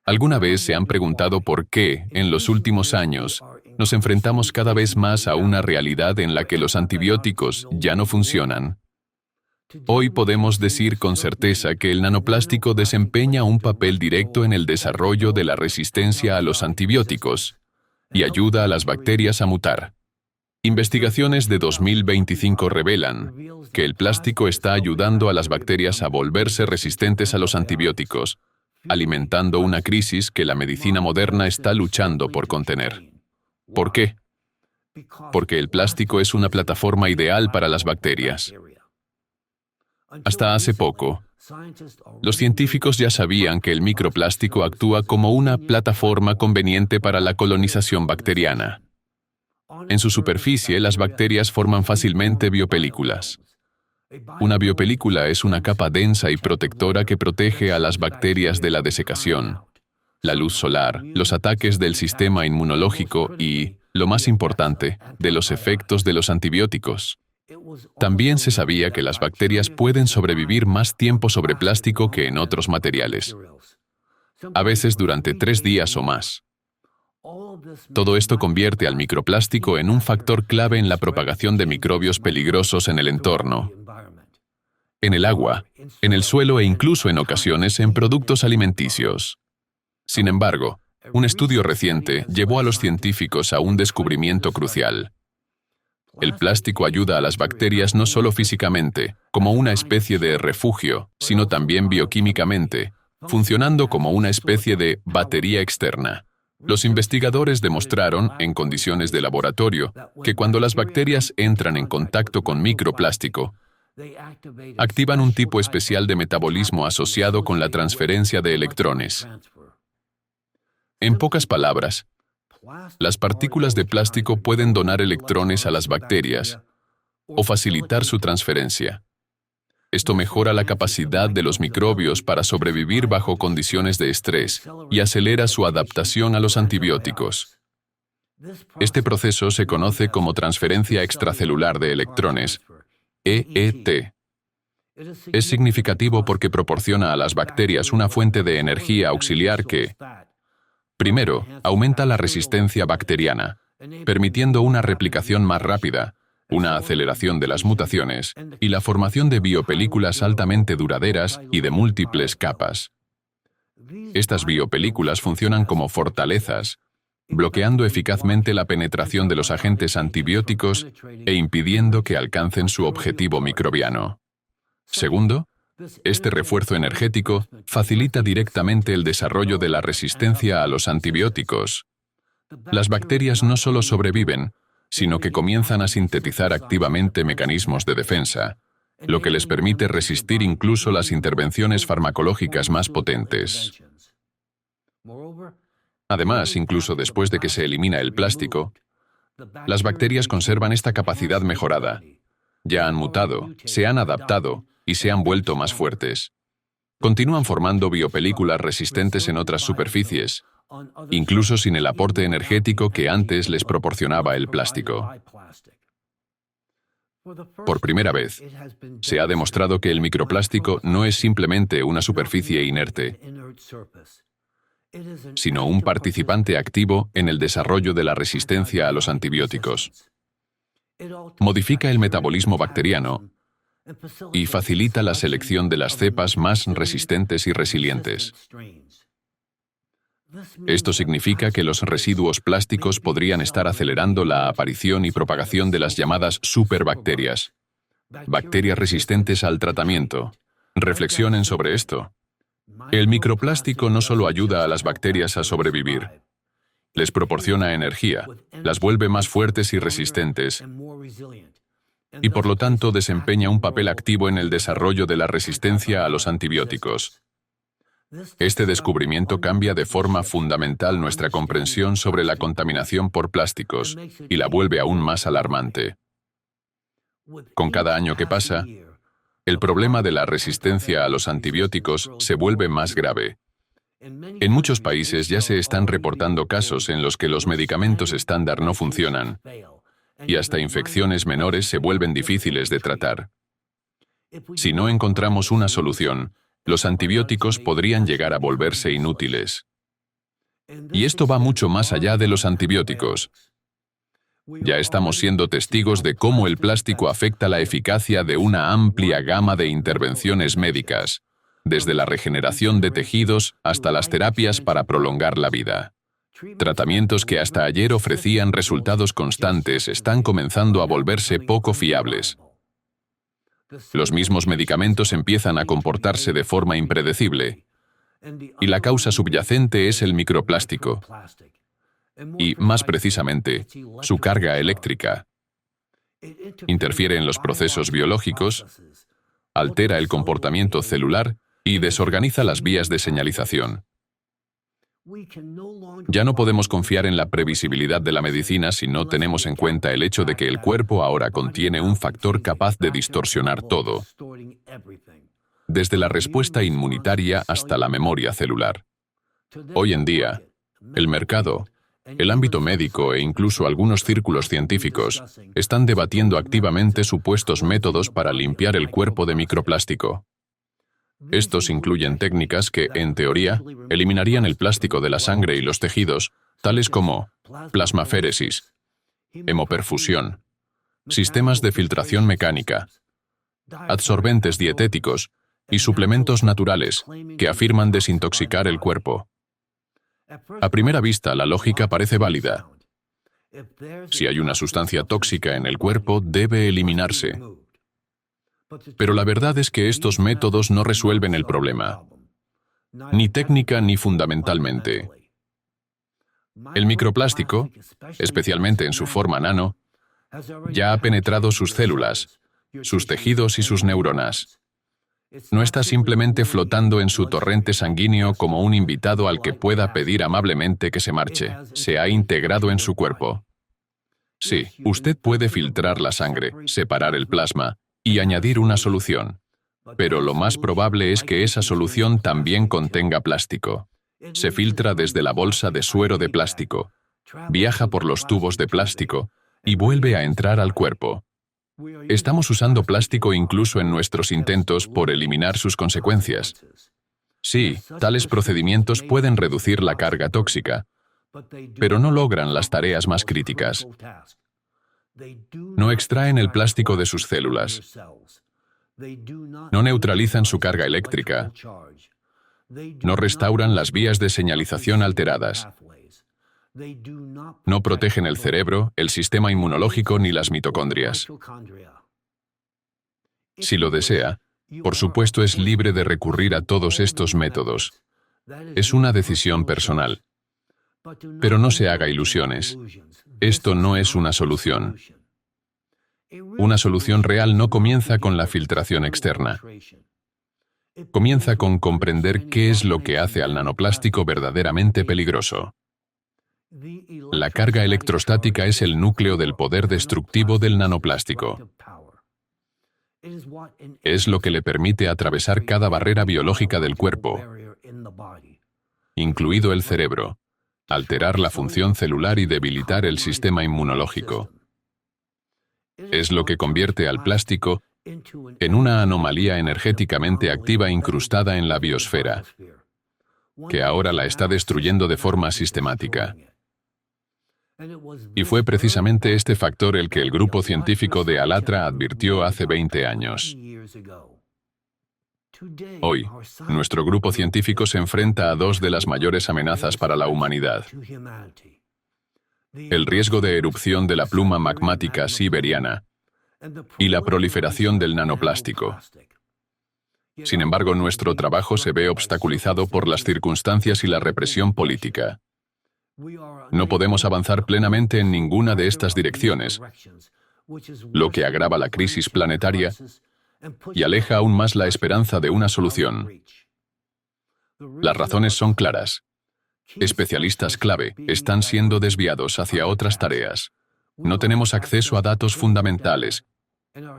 Speaker 1: ¿Alguna vez se han preguntado por qué, en los últimos años, nos enfrentamos cada vez más a una realidad en la que los antibióticos ya no funcionan? Hoy podemos decir con certeza que el nanoplástico desempeña un papel directo en el desarrollo de la resistencia a los antibióticos y ayuda a las bacterias a mutar. Investigaciones de 2025 revelan que el plástico está ayudando a las bacterias a volverse resistentes a los antibióticos, alimentando una crisis que la medicina moderna está luchando por contener. ¿Por qué? Porque el plástico es una plataforma ideal para las bacterias. Hasta hace poco, los científicos ya sabían que el microplástico actúa como una plataforma conveniente para la colonización bacteriana. En su superficie, las bacterias forman fácilmente biopelículas. Una biopelícula es una capa densa y protectora que protege a las bacterias de la desecación, la luz solar, los ataques del sistema inmunológico y, lo más importante, de los efectos de los antibióticos. También se sabía que las bacterias pueden sobrevivir más tiempo sobre plástico que en otros materiales, a veces durante 3 días o más. Todo esto convierte al microplástico en un factor clave en la propagación de microbios peligrosos en el entorno, en el agua, en el suelo e incluso en ocasiones en productos alimenticios. Sin embargo, un estudio reciente llevó a los científicos a un descubrimiento crucial. El plástico ayuda a las bacterias no solo físicamente, como una especie de refugio, sino también bioquímicamente, funcionando como una especie de batería externa. Los investigadores demostraron, en condiciones de laboratorio, que cuando las bacterias entran en contacto con microplástico, activan un tipo especial de metabolismo asociado con la transferencia de electrones. En pocas palabras, las partículas de plástico pueden donar electrones a las bacterias o facilitar su transferencia. Esto mejora la capacidad de los microbios para sobrevivir bajo condiciones de estrés y acelera su adaptación a los antibióticos. Este proceso se conoce como transferencia extracelular de electrones, EET. Es significativo porque proporciona a las bacterias una fuente de energía auxiliar que, primero, aumenta la resistencia bacteriana, permitiendo una replicación más rápida, una aceleración de las mutaciones y la formación de biopelículas altamente duraderas y de múltiples capas. Estas biopelículas funcionan como fortalezas, bloqueando eficazmente la penetración de los agentes antibióticos e impidiendo que alcancen su objetivo microbiano. Segundo, este refuerzo energético facilita directamente el desarrollo de la resistencia a los antibióticos. Las bacterias no solo sobreviven, sino que comienzan a sintetizar activamente mecanismos de defensa, lo que les permite resistir incluso las intervenciones farmacológicas más potentes. Además, incluso después de que se elimina el plástico, las bacterias conservan esta capacidad mejorada. Ya han mutado, se han adaptado y se han vuelto más fuertes. Continúan formando biopelículas resistentes en otras superficies, incluso sin el aporte energético que antes les proporcionaba el plástico. Por primera vez, se ha demostrado que el microplástico no es simplemente una superficie inerte, sino un participante activo en el desarrollo de la resistencia a los antibióticos. Modifica el metabolismo bacteriano y facilita la selección de las cepas más resistentes y resilientes. Esto significa que los residuos plásticos podrían estar acelerando la aparición y propagación de las llamadas superbacterias, bacterias resistentes al tratamiento. Reflexionen sobre esto. El microplástico no solo ayuda a las bacterias a sobrevivir, les proporciona energía, las vuelve más fuertes y resistentes, y por lo tanto desempeña un papel activo en el desarrollo de la resistencia a los antibióticos. Este descubrimiento cambia de forma fundamental nuestra comprensión sobre la contaminación por plásticos y la vuelve aún más alarmante. Con cada año que pasa, el problema de la resistencia a los antibióticos se vuelve más grave. En muchos países ya se están reportando casos en los que los medicamentos estándar no funcionan y hasta infecciones menores se vuelven difíciles de tratar. Si no encontramos una solución, los antibióticos podrían llegar a volverse inútiles. Y esto va mucho más allá de los antibióticos. Ya estamos siendo testigos de cómo el plástico afecta la eficacia de una amplia gama de intervenciones médicas, desde la regeneración de tejidos hasta las terapias para prolongar la vida. Tratamientos que hasta ayer ofrecían resultados constantes están comenzando a volverse poco fiables. Los mismos medicamentos empiezan a comportarse de forma impredecible, y la causa subyacente es el microplástico, y, más precisamente, su carga eléctrica. Interfiere en los procesos biológicos, altera el comportamiento celular y desorganiza las vías de señalización. Ya no podemos confiar en la previsibilidad de la medicina si no tenemos en cuenta el hecho de que el cuerpo ahora contiene un factor capaz de distorsionar todo, desde la respuesta inmunitaria hasta la memoria celular. Hoy en día, el mercado, el ámbito médico e incluso algunos círculos científicos están debatiendo activamente supuestos métodos para limpiar el cuerpo de microplástico. Estos incluyen técnicas que, en teoría, eliminarían el plástico de la sangre y los tejidos, tales como plasmaféresis, hemoperfusión, sistemas de filtración mecánica, adsorbentes dietéticos y suplementos naturales que afirman desintoxicar el cuerpo. A primera vista, la lógica parece válida. Si hay una sustancia tóxica en el cuerpo, debe eliminarse. Pero la verdad es que estos métodos no resuelven el problema, ni técnica ni fundamentalmente. El microplástico, especialmente en su forma nano, ya ha penetrado sus células, sus tejidos y sus neuronas. No está simplemente flotando en su torrente sanguíneo como un invitado al que pueda pedir amablemente que se marche. Se ha integrado en su cuerpo. Sí, usted puede filtrar la sangre, separar el plasma y añadir una solución. Pero lo más probable es que esa solución también contenga plástico. Se filtra desde la bolsa de suero de plástico, viaja por los tubos de plástico y vuelve a entrar al cuerpo. Estamos usando plástico incluso en nuestros intentos por eliminar sus consecuencias. Sí, tales procedimientos pueden reducir la carga tóxica, pero no logran las tareas más críticas. No extraen el plástico de sus células. No neutralizan su carga eléctrica. No restauran las vías de señalización alteradas. No protegen el cerebro, el sistema inmunológico ni las mitocondrias. Si lo desea, por supuesto es libre de recurrir a todos estos métodos. Es una decisión personal. Pero no se haga ilusiones. Esto no es una solución. Una solución real no comienza con la filtración externa. Comienza con comprender qué es lo que hace al nanoplástico verdaderamente peligroso. La carga electrostática es el núcleo del poder destructivo del nanoplástico. Es lo que le permite atravesar cada barrera biológica del cuerpo, incluido el cerebro, alterar la función celular y debilitar el sistema inmunológico. Es lo que convierte al plástico en una anomalía energéticamente activa incrustada en la biosfera, que ahora la está destruyendo de forma sistemática. Y fue precisamente este factor el que el grupo científico de Alatra advirtió hace 20 años. Hoy, nuestro grupo científico se enfrenta a dos de las mayores amenazas para la humanidad: el riesgo de erupción de la pluma magmática siberiana y la proliferación del nanoplástico. Sin embargo, nuestro trabajo se ve obstaculizado por las circunstancias y la represión política. No podemos avanzar plenamente en ninguna de estas direcciones, lo que agrava la crisis planetaria y aleja aún más la esperanza de una solución. Las razones son claras. Especialistas clave están siendo desviados hacia otras tareas. No tenemos acceso a datos fundamentales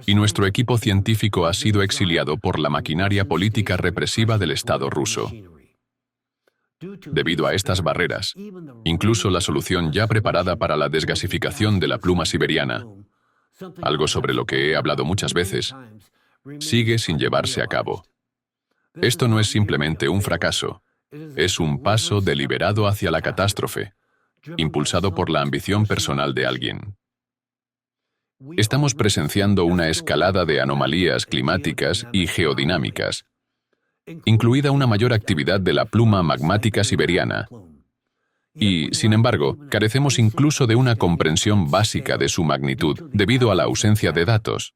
Speaker 1: y nuestro equipo científico ha sido exiliado por la maquinaria política represiva del Estado ruso. Debido a estas barreras, incluso la solución ya preparada para la desgasificación de la pluma siberiana, algo sobre lo que he hablado muchas veces, sigue sin llevarse a cabo. Esto no es simplemente un fracaso, es un paso deliberado hacia la catástrofe, impulsado por la ambición personal de alguien. Estamos presenciando una escalada de anomalías climáticas y geodinámicas, incluida una mayor actividad de la pluma magmática siberiana. Y, sin embargo, carecemos incluso de una comprensión básica de su magnitud debido a la ausencia de datos.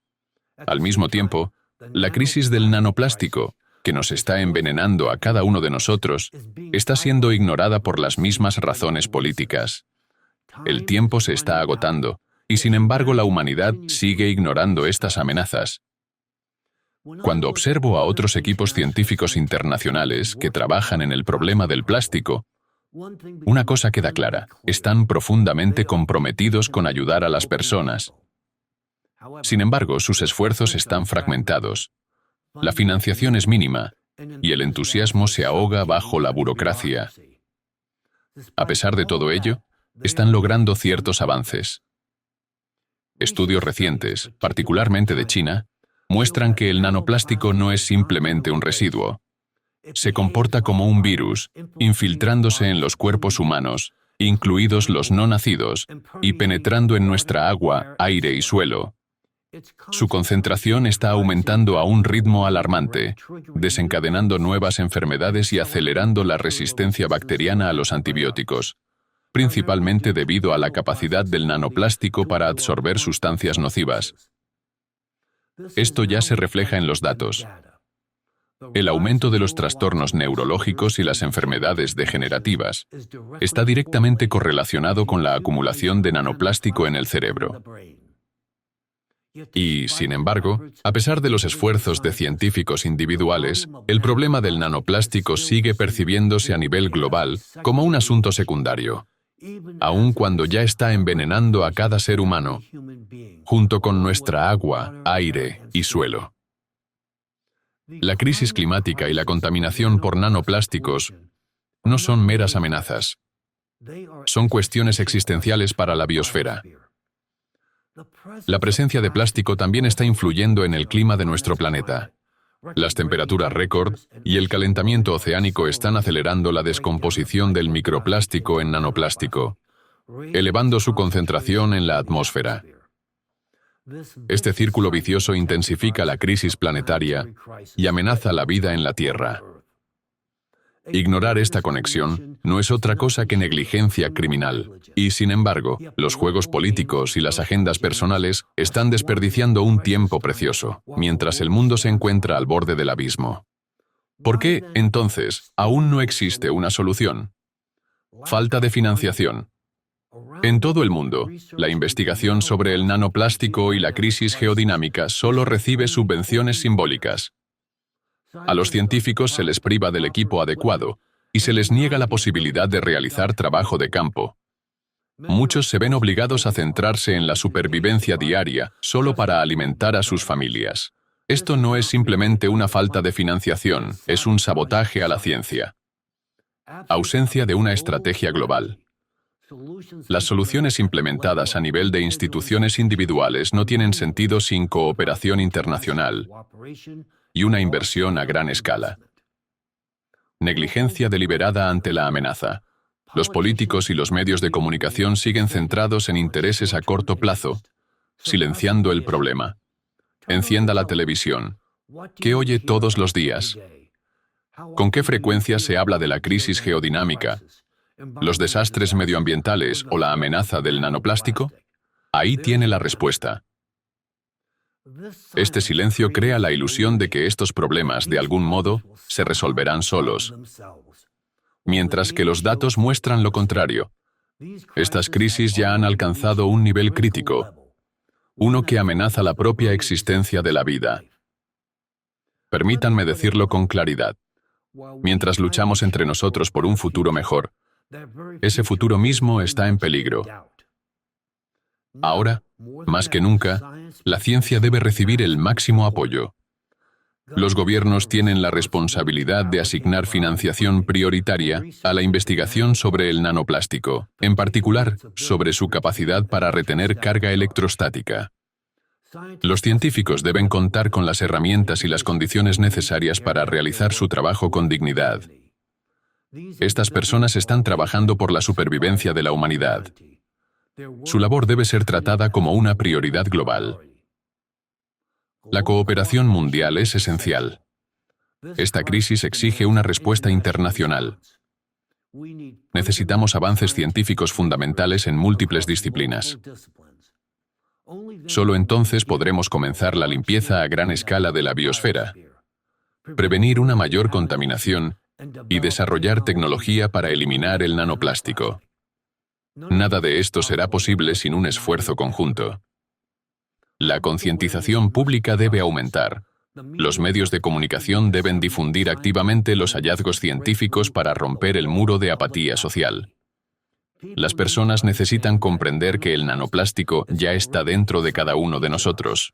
Speaker 1: Al mismo tiempo, la crisis del nanoplástico, que nos está envenenando a cada uno de nosotros, está siendo ignorada por las mismas razones políticas. El tiempo se está agotando, y sin embargo la humanidad sigue ignorando estas amenazas. Cuando observo a otros equipos científicos internacionales que trabajan en el problema del plástico, una cosa queda clara: están profundamente comprometidos con ayudar a las personas. Sin embargo, sus esfuerzos están fragmentados. La financiación es mínima y el entusiasmo se ahoga bajo la burocracia. A pesar de todo ello, están logrando ciertos avances. Estudios recientes, particularmente de China, muestran que el nanoplástico no es simplemente un residuo. Se comporta como un virus, infiltrándose en los cuerpos humanos, incluidos los no nacidos, y penetrando en nuestra agua, aire y suelo. Su concentración está aumentando a un ritmo alarmante, desencadenando nuevas enfermedades y acelerando la resistencia bacteriana a los antibióticos, principalmente debido a la capacidad del nanoplástico para absorber sustancias nocivas. Esto ya se refleja en los datos. El aumento de los trastornos neurológicos y las enfermedades degenerativas está directamente correlacionado con la acumulación de nanoplástico en el cerebro. Y, sin embargo, a pesar de los esfuerzos de científicos individuales, el problema del nanoplástico sigue percibiéndose a nivel global como un asunto secundario, aun cuando ya está envenenando a cada ser humano, junto con nuestra agua, aire y suelo. La crisis climática y la contaminación por nanoplásticos no son meras amenazas. Son cuestiones existenciales para la biosfera. La presencia de plástico también está influyendo en el clima de nuestro planeta. Las temperaturas récord y el calentamiento oceánico están acelerando la descomposición del microplástico en nanoplástico, elevando su concentración en la atmósfera. Este círculo vicioso intensifica la crisis planetaria y amenaza la vida en la Tierra. Ignorar esta conexión no es otra cosa que negligencia criminal, y sin embargo, los juegos políticos y las agendas personales están desperdiciando un tiempo precioso, mientras el mundo se encuentra al borde del abismo. ¿Por qué, entonces, aún no existe una solución? Falta de financiación. En todo el mundo, la investigación sobre el nanoplástico y la crisis geodinámica solo recibe subvenciones simbólicas. A los científicos se les priva del equipo adecuado y se les niega la posibilidad de realizar trabajo de campo. Muchos se ven obligados a centrarse en la supervivencia diaria solo para alimentar a sus familias. Esto no es simplemente una falta de financiación, es un sabotaje a la ciencia. Ausencia de una estrategia global. Las soluciones implementadas a nivel de instituciones individuales no tienen sentido sin cooperación internacional y una inversión a gran escala. Negligencia deliberada ante la amenaza. Los políticos y los medios de comunicación siguen centrados en intereses a corto plazo, silenciando el problema. Encienda la televisión. ¿Qué oye todos los días? ¿Con qué frecuencia se habla de la crisis geodinámica, los desastres medioambientales o la amenaza del nanoplástico? Ahí tiene la respuesta. Este silencio crea la ilusión de que estos problemas, de algún modo, se resolverán solos, mientras que los datos muestran lo contrario. Estas crisis ya han alcanzado un nivel crítico, uno que amenaza la propia existencia de la vida. Permítanme decirlo con claridad. Mientras luchamos entre nosotros por un futuro mejor, ese futuro mismo está en peligro. Ahora, más que nunca, la ciencia debe recibir el máximo apoyo. Los gobiernos tienen la responsabilidad de asignar financiación prioritaria a la investigación sobre el nanoplástico, en particular, sobre su capacidad para retener carga electrostática. Los científicos deben contar con las herramientas y las condiciones necesarias para realizar su trabajo con dignidad. Estas personas están trabajando por la supervivencia de la humanidad. Su labor debe ser tratada como una prioridad global. La cooperación mundial es esencial. Esta crisis exige una respuesta internacional. Necesitamos avances científicos fundamentales en múltiples disciplinas. Solo entonces podremos comenzar la limpieza a gran escala de la biosfera, prevenir una mayor contaminación y desarrollar tecnología para eliminar el nanoplástico. Nada de esto será posible sin un esfuerzo conjunto. La concientización pública debe aumentar. Los medios de comunicación deben difundir activamente los hallazgos científicos para romper el muro de apatía social. Las personas necesitan comprender que el nanoplástico ya está dentro de cada uno de nosotros,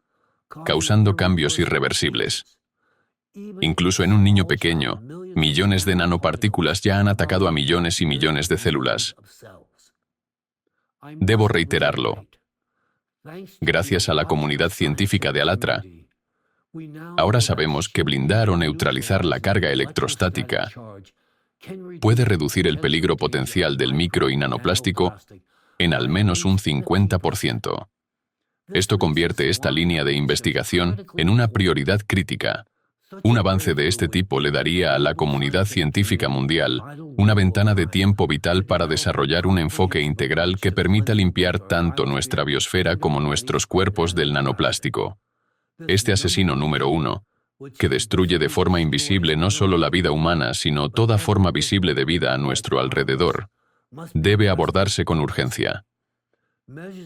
Speaker 1: causando cambios irreversibles. Incluso en un niño pequeño, millones de nanopartículas ya han atacado a millones y millones de células. Debo reiterarlo. Gracias a la comunidad científica de ALLATRA, ahora sabemos que blindar o neutralizar la carga electrostática puede reducir el peligro potencial del micro y nanoplástico en al menos un 50%. Esto convierte esta línea de investigación en una prioridad crítica. Un avance de este tipo le daría a la comunidad científica mundial una ventana de tiempo vital para desarrollar un enfoque integral que permita limpiar tanto nuestra biosfera como nuestros cuerpos del nanoplástico. Este asesino número 1, que destruye de forma invisible no solo la vida humana, sino toda forma visible de vida a nuestro alrededor, debe abordarse con urgencia.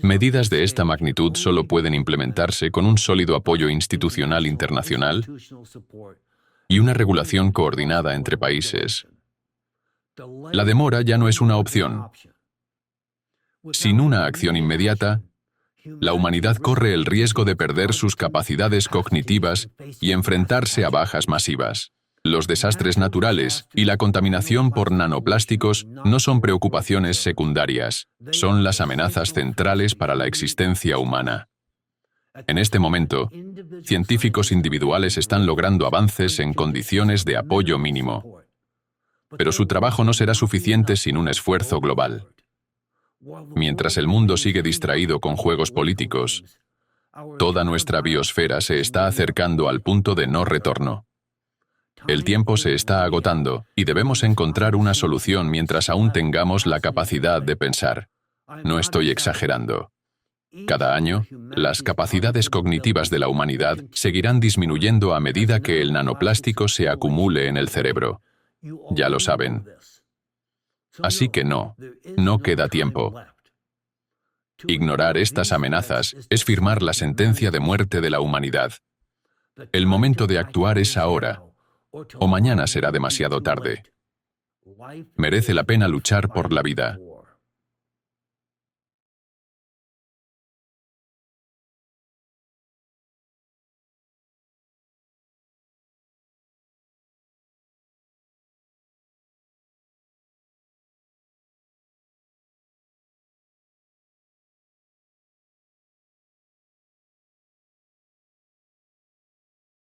Speaker 1: Medidas de esta magnitud solo pueden implementarse con un sólido apoyo institucional internacional y una regulación coordinada entre países. La demora ya no es una opción. Sin una acción inmediata, la humanidad corre el riesgo de perder sus capacidades cognitivas y enfrentarse a bajas masivas. Los desastres naturales y la contaminación por nanoplásticos no son preocupaciones secundarias, son las amenazas centrales para la existencia humana. En este momento, científicos individuales están logrando avances en condiciones de apoyo mínimo. Pero su trabajo no será suficiente sin un esfuerzo global. Mientras el mundo sigue distraído con juegos políticos, toda nuestra biosfera se está acercando al punto de no retorno. El tiempo se está agotando y debemos encontrar una solución mientras aún tengamos la capacidad de pensar. No estoy exagerando. Cada año, las capacidades cognitivas de la humanidad seguirán disminuyendo a medida que el nanoplástico se acumule en el cerebro. Ya lo saben. Así que no queda tiempo. Ignorar estas amenazas es firmar la sentencia de muerte de la humanidad. El momento de actuar es ahora, o mañana será demasiado tarde. Merece la pena luchar por la vida.